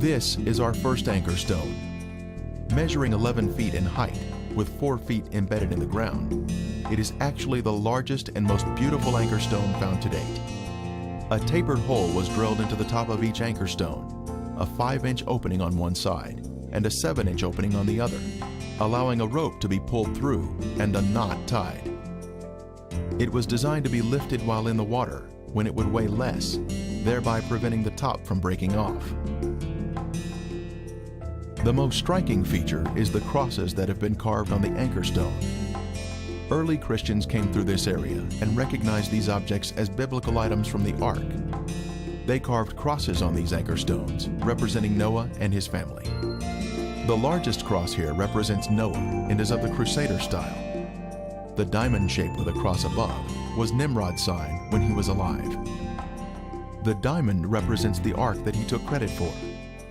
This is our first anchor stone. Measuring 11 feet in height, with 4 feet embedded in the ground, it is actually the largest and most beautiful anchor stone found to date. A tapered hole was drilled into the top of each anchor stone, a 5-inch opening on one side and a 7-inch opening on the other, allowing a rope to be pulled through and a knot tied. It was designed to be lifted while in the water when it would weigh less, thereby preventing the top from breaking off. The most striking feature is the crosses that have been carved on the anchor stone. Early Christians came through this area and recognized these objects as biblical items from the Ark. They carved crosses on these anchor stones, representing Noah and his family. The largest cross here represents Noah and is of the Crusader style. The diamond shape with a cross above was Nimrod's sign when he was alive. The diamond represents the ark that he took credit for.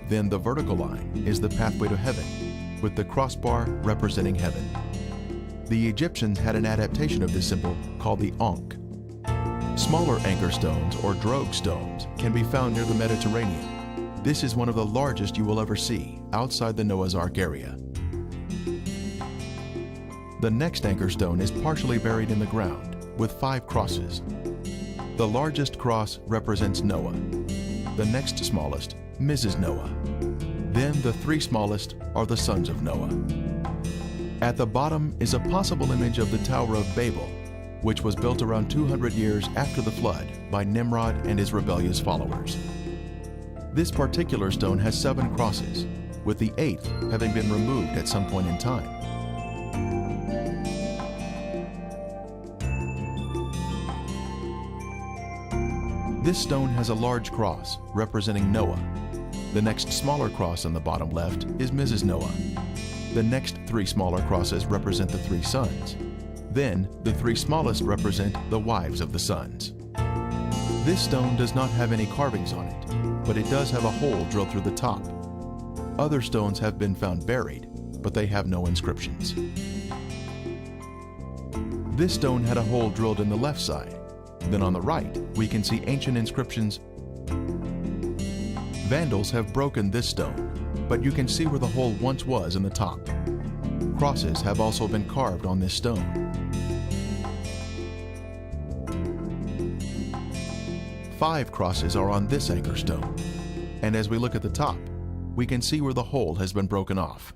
Then the vertical line is the pathway to heaven, with the crossbar representing heaven. The Egyptians had an adaptation of this symbol called the ankh. Smaller anchor stones or drogue stones can be found near the Mediterranean. This is one of the largest you will ever see outside the Noah's Ark area. The next anchor stone is partially buried in the ground with 5 crosses. The largest cross represents Noah. The next smallest, Mrs. Noah. Then the 3 smallest are the sons of Noah. At the bottom is a possible image of the Tower of Babel, which was built around 200 years after the flood by Nimrod and his rebellious followers. This particular stone has 7 crosses, with the 8th having been removed at some point in time. This stone has a large cross representing Noah. The next smaller cross on the bottom left is Mrs. Noah. The next 3 smaller crosses represent the 3 sons. Then the 3 smallest represent the wives of the sons. This stone does not have any carvings on it, but it does have a hole drilled through the top. Other stones have been found buried, but they have no inscriptions. This stone had a hole drilled in the left side. Then on the right, we can see ancient inscriptions. Vandals have broken this stone, but you can see where the hole once was in the top. Crosses have also been carved on this stone. Five crosses are on this anchor stone, and as we look at the top, we can see where the hole has been broken off.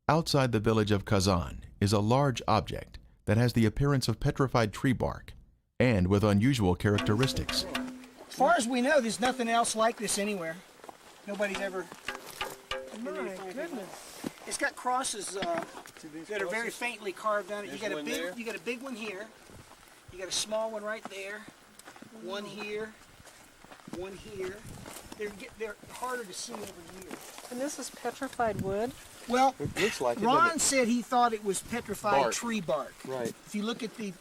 Outside the village of Kazan is a large object that has the appearance of petrified tree bark and with unusual characteristics. As far as we know, there's nothing else like this anywhere. Nobody's ever... My goodness. It's got crosses that are very faintly carved on it. You got a big one here. You got a small one right there. One here. One here. They're harder to see over here. And this is petrified wood? Well, it looks like Ron said he thought it was petrified tree bark. Right. If you look at you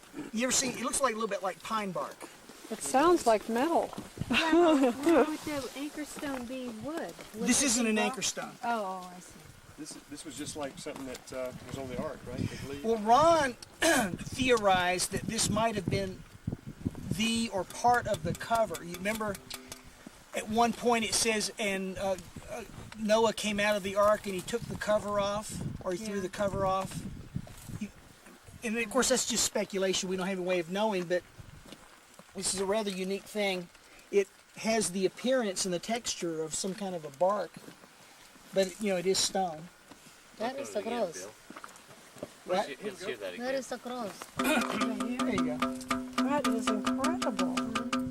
ever see, it looks like a little bit like pine bark. It sounds like metal. Yeah, how would the anchor stone be wood? This isn't an anchor stone. Oh, I see. This was just like something that was on the ark, right? I believe. Well, Ron theorized that this might have been the or part of the cover. You remember at one point it says, and Noah came out of the ark and he took the cover off, or he threw the cover off. And of course that's just speculation. We don't have a way of knowing, but this is a rather unique thing. It has the appearance and the texture of some kind of a bark, but it is stone. That is the cross. What? That is the cross. There you go. That is incredible.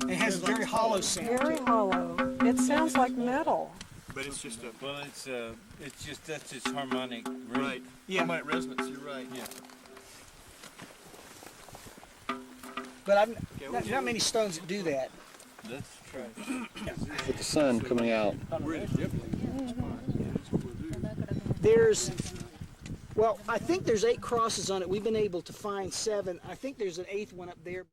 It has a very hollow sound. Very hollow. It sounds like metal. But it's just a... Well, it's just that's its harmonic rate. Right. Yeah. Harmonic resonance, you're right. Yeah. But there's not many stones that do that. That's true. With the sun coming out. Well, I think there's 8 crosses on it. We've been able to find 7. I think there's an 8th one up there.